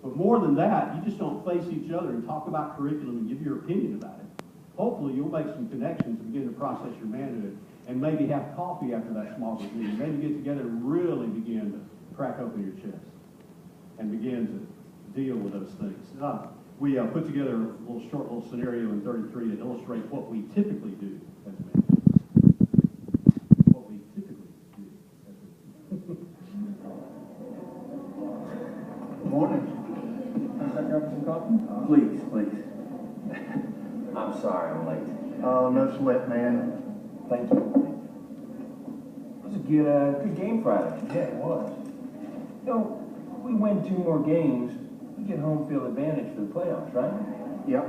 But more than that, you just don't face each other and talk about curriculum and give your opinion about it. Hopefully you'll make some connections and begin to process your manhood and maybe have coffee after that small group meeting. Maybe get together and really begin to crack open your chest and begin to deal with those things. We put together a short little scenario in 33 to illustrate what we typically do as men. What we typically do as men. Good morning. Can I grab some coffee? Please, please. I'm sorry I'm late. Oh, no sweat, man. Thank you. It was a good game Friday. Yeah, it was. You know, we win 2 more games, we get home field advantage for the playoffs, right? Yep.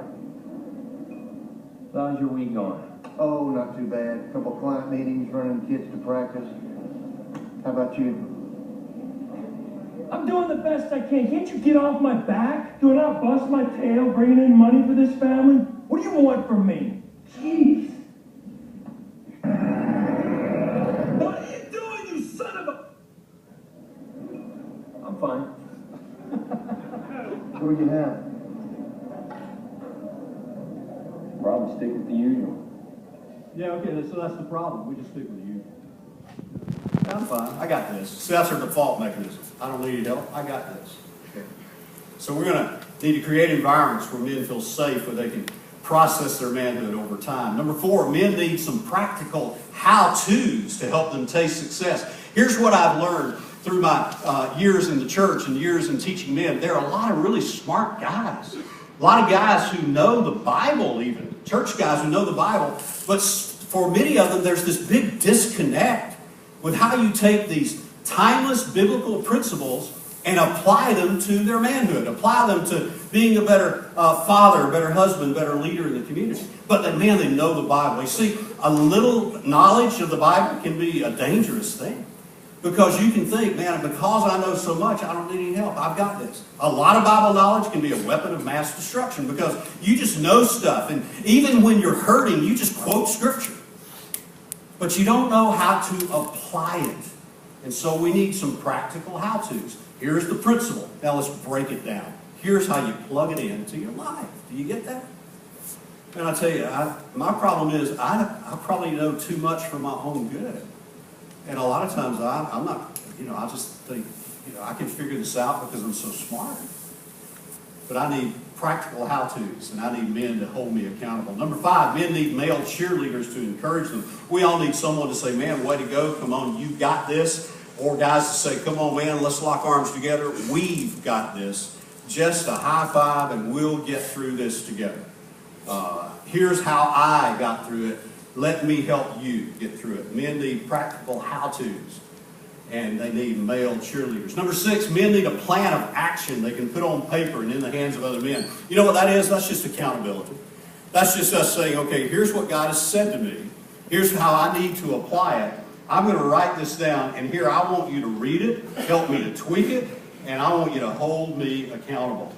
So how's your week going? Oh, not too bad. A couple of client meetings, running kids to practice. How about you? I'm doing the best I can. Can't you get off my back? Do I not bust my tail bringing in money for this family? What do you want from me? Jeez. What are you doing, you son of a... I'm fine. What do you have? Probably stick with the usual. Yeah, okay, so that's the problem. We just stick with you. Yeah, I'm fine. I got this. See, that's our default mechanism. I don't need help. I got this. Okay. So we're going to need to create environments where men feel safe, where they can process their manhood over time. Number 4, men need some practical how-tos to help them taste success. Here's what I've learned through my years in the church and years in teaching men. There are a lot of really smart guys. A lot of guys who know the Bible even. Church guys who know the Bible. But for many of them, there's this big disconnect with how you take these timeless biblical principles and apply them to their manhood, apply them to being a better father, a better husband, better leader in the community. But man, they know the Bible. You see, a little knowledge of the Bible can be a dangerous thing. Because you can think, man, because I know so much, I don't need any help. I've got this. A lot of Bible knowledge can be a weapon of mass destruction because you just know stuff. And even when you're hurting, you just quote Scripture. But you don't know how to apply it. And so we need some practical how-tos. Here's the principle. Now let's break it down. Here's how you plug it into your life. Do you get that? And I tell you, my problem is I probably know too much for my own good. And a lot of times I'm not, I just think, I can figure this out because I'm so smart. But I need practical how-tos, and I need men to hold me accountable. Number 5, men need male cheerleaders to encourage them. We all need someone to say, man, way to go, come on, you got this. Or guys to say, come on, man, let's lock arms together. We've got this. Just a high five, and we'll get through this together. Here's how I got through it. Let me help you get through it. Men need practical how-tos, and they need male cheerleaders. Number 6, men need a plan of action they can put on paper and in the hands of other men. You know what that is? That's just accountability. That's just us saying, okay, here's what God has said to me. Here's how I need to apply it. I'm going to write this down, and here I want you to read it, help me to tweak it, and I want you to hold me accountable.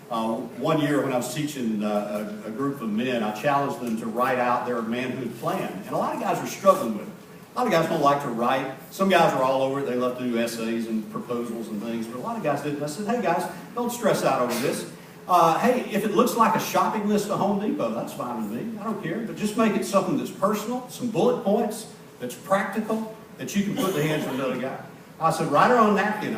One year when I was teaching a group of men, I challenged them to write out their manhood plan. And a lot of guys were struggling with it. A lot of guys don't like to write. Some guys are all over it. They love to do essays and proposals and things. But a lot of guys didn't. I said, hey guys, don't stress out over this. Hey, if it looks like a shopping list at Home Depot, that's fine with me. I don't care. But just make it something that's personal, some bullet points, that's practical, that you can put in the hands of another guy. I said, write it on a napkin,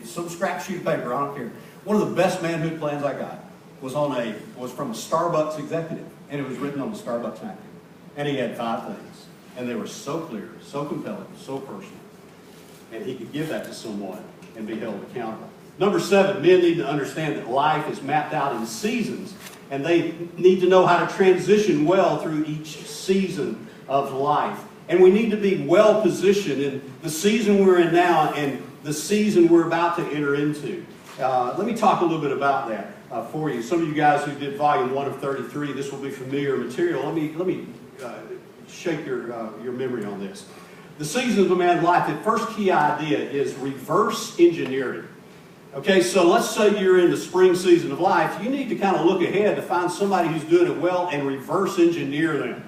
some scrap sheet of paper, I don't care. One of the best manhood plans I got was from a Starbucks executive, and it was written on the Starbucks napkin. And he had 5 things, and they were so clear, so compelling, so personal. And he could give that to someone and be held accountable. Number 7, men need to understand that life is mapped out in seasons, and they need to know how to transition well through each season of life. And we need to be well positioned in the season we're in now and the season we're about to enter into. Let me talk a little bit about that for you. Some of you guys who did volume 1 of 33, this will be familiar material. Let me shake your memory on this. The seasons of a man's life, the first key idea is reverse engineering. Okay, so let's say you're in the spring season of life. You need to kind of look ahead to find somebody who's doing it well and reverse engineer them.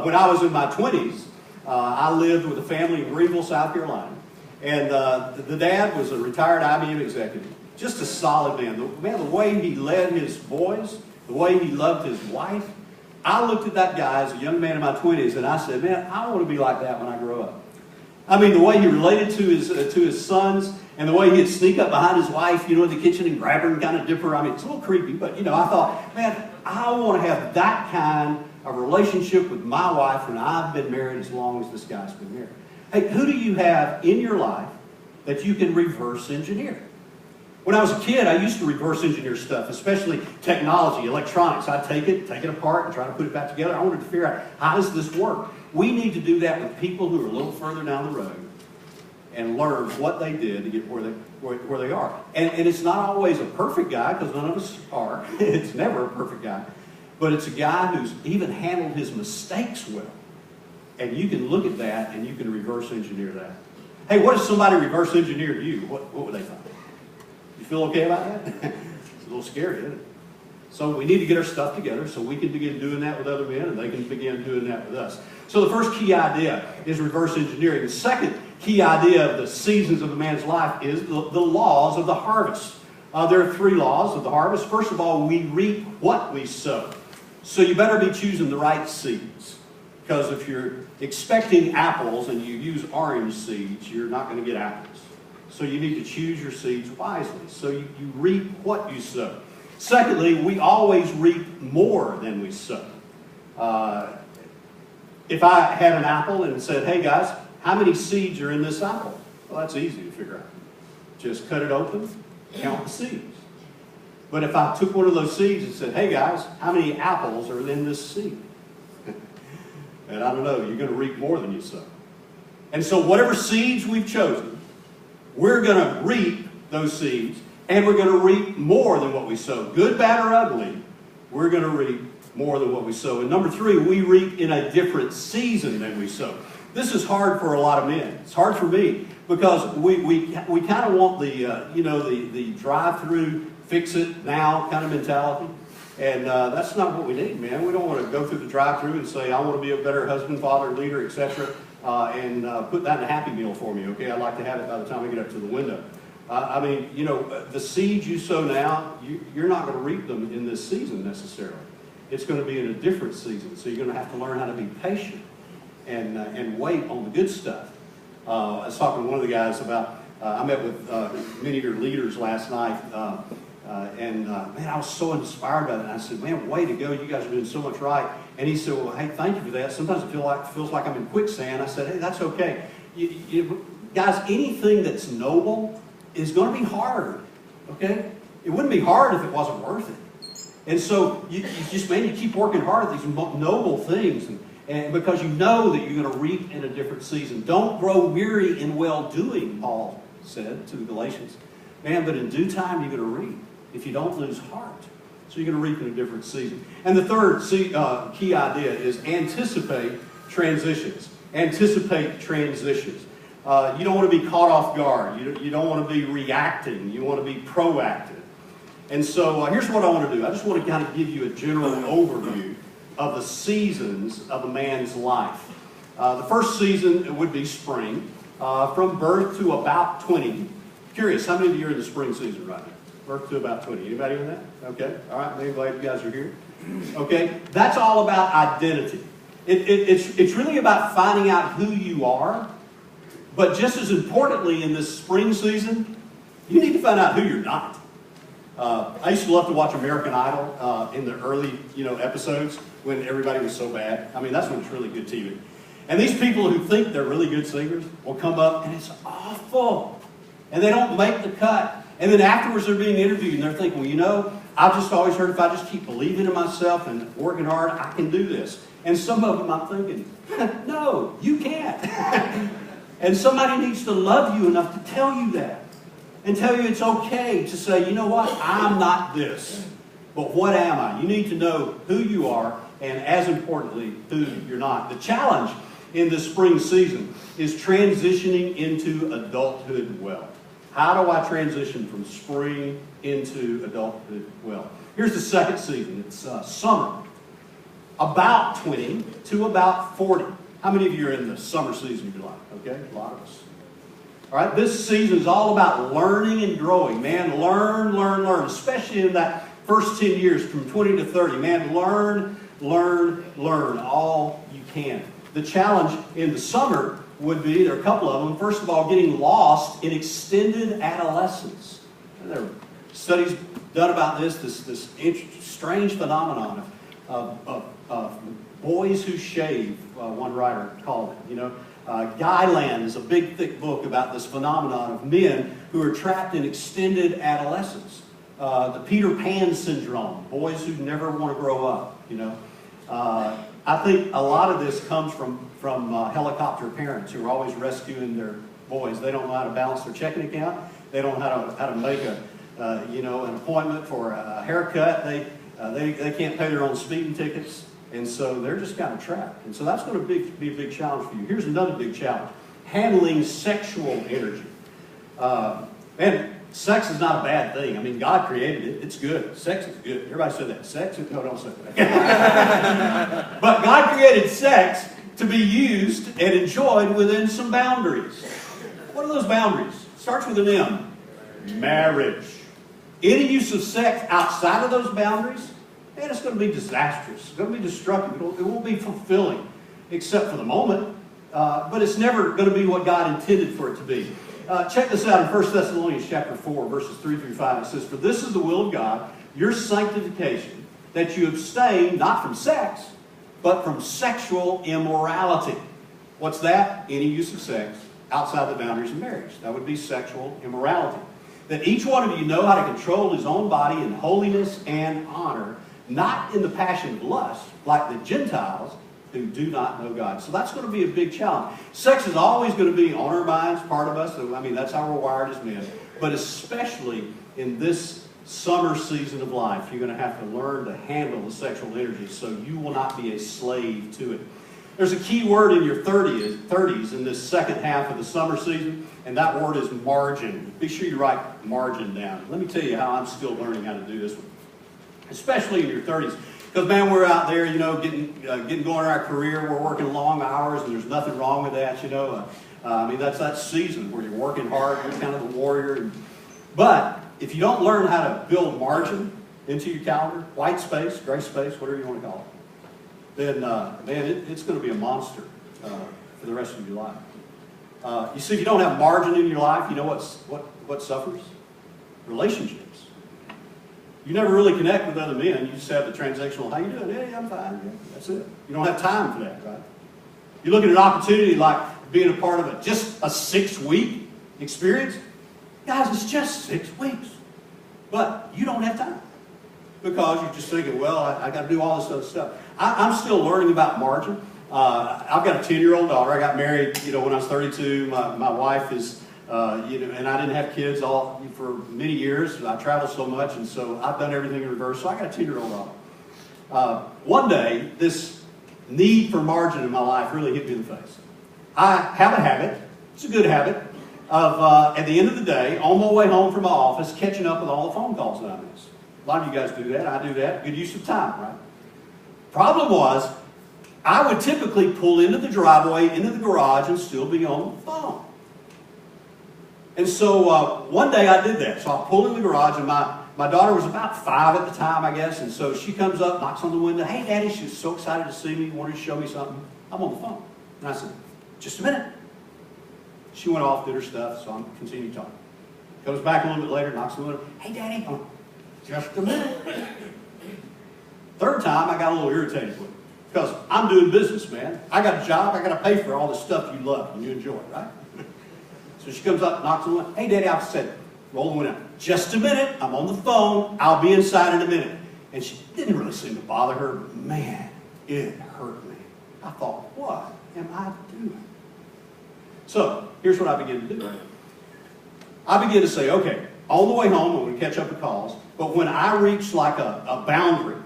When I was in my 20s, I lived with a family in Greenville, South Carolina. And the dad was a retired IBM executive. just a solid man. The way he led his boys, the way he loved his wife. I looked at that guy as a young man in my 20s, and I said, man, I want to be like that when I grow up. I mean, the way he related to his sons, and the way he'd sneak up behind his wife, in the kitchen and grab her and kind of dip her. I mean, it's a little creepy, but, I thought, man, I want to have that kind of relationship with my wife when I've been married as long as this guy's been married. Hey, who do you have in your life that you can reverse engineer? When I was a kid, I used to reverse engineer stuff, especially technology, electronics. I'd take it apart, and try to put it back together. I wanted to figure out, how does this work? We need to do that with people who are a little further down the road and learn what they did to get where they are. And it's not always a perfect guy, because none of us are. It's never a perfect guy. But it's a guy who's even handled his mistakes well. And you can look at that, and you can reverse engineer that. Hey, what if somebody reverse engineered you? What would they think? You feel okay about that? It's a little scary, isn't it? So we need to get our stuff together so we can begin doing that with other men, and they can begin doing that with us. So the first key idea is reverse engineering. The second key idea of the seasons of a man's life is the laws of the harvest. There are 3 laws of the harvest. First of all, we reap what we sow. So you better be choosing the right seeds. Because if you're expecting apples and you use orange seeds, you're not going to get apples. So you need to choose your seeds wisely. So you reap what you sow. Secondly, we always reap more than we sow. If I had an apple and said, hey guys, how many seeds are in this apple? Well, that's easy to figure out. Just cut it open, count the seeds. But if I took one of those seeds and said, hey guys, how many apples are in this seed? And I don't know, you're going to reap more than you sow. And so whatever seeds we've chosen, we're going to reap those seeds, and we're going to reap more than what we sow. Good, bad, or ugly, we're going to reap more than what we sow. And number 3, we reap in a different season than we sow. This is hard for a lot of men. It's hard for me because we kind of want the drive-through, fix-it-now kind of mentality. And that's not what we need, man. We don't want to go through the drive-thru and say, I want to be a better husband, father, leader, etc., and put that in a Happy Meal for me, okay? I'd like to have it by the time I get up to the window. The seeds you sow now, you're not going to reap them in this season necessarily. It's going to be in a different season. So you're going to have to learn how to be patient and wait on the good stuff. I was talking to one of the guys about, I met with many of your leaders last night, man, I was so inspired by that. And I said, man, way to go. You guys are doing so much right. And he said, well, hey, thank you for that. Sometimes it feels like I'm in quicksand. I said, hey, that's okay. Guys, anything that's noble is going to be hard, okay? It wouldn't be hard if it wasn't worth it. And so you keep working hard at these noble things, and because you know that you're going to reap in a different season. Don't grow weary in well-doing, Paul said to the Galatians. Man, but in due time you're going to reap if you don't lose heart. So you're going to reap in a different season. And the third key idea is anticipate transitions. Anticipate transitions. You don't want to be caught off guard. You don't want to be reacting. You want to be proactive. And so here's what I want to do. I just want to kind of give you a general overview of the seasons of a man's life. The first season would be spring, from birth to about 20. Curious, how many of you are in the spring season right now? Birth to about 20. Anybody in that? Okay. All right. I'm glad you guys are here. Okay. That's all about identity. It's really about finding out who you are. But just as importantly in this spring season, you need to find out who you're not. I used to love to watch American Idol in the early, episodes when everybody was so bad. I mean, that's when it's really good TV. And these people who think they're really good singers will come up and it's awful. And they don't make the cut. And then afterwards they're being interviewed and they're thinking, well, I've just always heard if I just keep believing in myself and working hard, I can do this. And some of them I'm thinking, no, you can't. And somebody needs to love you enough to tell you that. And tell you it's okay to say, you know what, I'm not this. But what am I? You need to know who you are and, as importantly, who you're not. The challenge in the spring season is transitioning into adulthood well. How do I transition from spring into adulthood well? Here's the second season. It's summer. About 20 to about 40. How many of you are in the summer season of your life? Okay, a lot of us. All right, this season is all about learning and growing. Man, learn, learn, learn, especially in that first 10 years from 20 to 30. Man, learn, learn, learn all you can. The challenge in the summer would be, there are a couple of them. First of all, getting lost in extended adolescence. And there are studies done about this strange phenomenon of boys who shave, one writer called it. You know, Guyland is a big, thick book about this phenomenon of men who are trapped in extended adolescence. The Peter Pan syndrome, boys who never want to grow up, you know. I think a lot of this comes from helicopter parents who are always rescuing their boys. They don't know how to balance their checking account. They don't know how to make an appointment for a haircut. They can't pay their own speeding tickets. And so they're just kind of trapped. And so that's going to be a big challenge for you. Here's another big challenge. Handling sexual energy. And sex is not a bad thing. I mean, God created it. It's good. Sex is good. Everybody said that. Sex is... No, don't say that. But God created sex to be used and enjoyed within some boundaries. What are those boundaries? Starts with an M. Marriage. Any use of sex outside of those boundaries, man, it's going to be disastrous. It's going to be destructive. It won't be fulfilling, except for the moment. But it's never going to be what God intended for it to be. Check this out in 1 Thessalonians chapter 4, verses 3 through 5. It says, "For this is the will of God, your sanctification, that you abstain not from sex, but from sexual immorality." What's that? Any use of sex outside the boundaries of marriage. That would be sexual immorality. "That each one of you know how to control his own body in holiness and honor, not in the passion of lust, like the Gentiles who do not know God." So that's going to be a big challenge. Sex is always going to be on our minds, part of us. I mean, that's how we're wired as men. But especially in this summer season of life, you're going to have to learn to handle the sexual energy so you will not be a slave to it. There's a key word in your 30s in this second half of the summer season, and that word is margin. Be sure you write margin down. Let me tell you how I'm still learning how to do this one, especially in your 30s. Because, man, we're out there, you know, getting going in our career. We're working long hours, and there's nothing wrong with that, you know. I mean, that's that season where you're working hard. You're kind of the warrior. But if you don't learn how to build margin into your calendar, white space, gray space, whatever you want to call it, then, man, it's going to be a monster for the rest of your life. You see, if you don't have margin in your life, you know what suffers? Relationships. You never really connect with other men. You just have the transactional, "How you doing?" "Hey, I'm fine." Yeah, that's it. You don't have time for that, right? You look at an opportunity like being a part of just a 6-week experience. Guys, it's just 6 weeks. But you don't have time. Because you're just thinking, well, I got to do all this other stuff. I'm still learning about margin. I've got a 10-year-old daughter. I got married, you know, when I was 32. My wife is... and I didn't have kids for many years. I traveled so much, and so I've done everything in reverse. So I got a 10-year-old daughter. One day, this need for margin in my life really hit me in the face. I have a habit, it's a good habit, of at the end of the day, on my way home from my office, catching up with all the phone calls that I miss. A lot of you guys do that. I do that. Good use of time, right? Problem was, I would typically pull into the driveway, into the garage, and still be on the phone. And so one day I did that. So I pulled in the garage, and my daughter was about 5 at the time, I guess. And so she comes up, knocks on the window. "Hey, Daddy," she was so excited to see me, wanted to show me something. I'm on the phone. And I said, "Just a minute." She went off, did her stuff, so I'm continuing talking. Goes back a little bit later, knocks on the window. "Hey, Daddy." Oh, "Just a minute." Third time, I got a little irritated with it. Because I'm doing business, man. I got a job. I got to pay for all the stuff you love and you enjoy, right? So she comes up, knocks on the window. "Hey, Daddy," I said, roll the window. "Just a minute. I'm on the phone. I'll be inside in a minute." And she didn't really seem to bother her, but man, it hurt me. I thought, what am I doing? So here's what I began to do. I began to say, okay, on the way home, I'm going to catch up with calls. But when I reach like a boundary,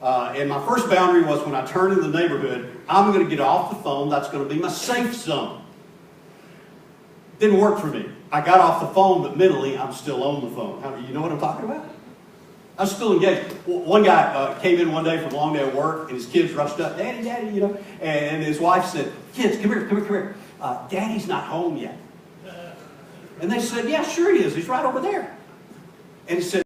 and my first boundary was when I turn in the neighborhood, I'm going to get off the phone. That's going to be my safe zone. Didn't work for me. I got off the phone, but mentally, I'm still on the phone. You know what I'm talking about? I'm still engaged. One guy came in one day from a long day of work, and his kids rushed up, "Daddy, Daddy," you know, and his wife said, "Kids, come here, come here, come here. Daddy's not home yet." And they said, yeah, sure he is. He's right over there. And he said,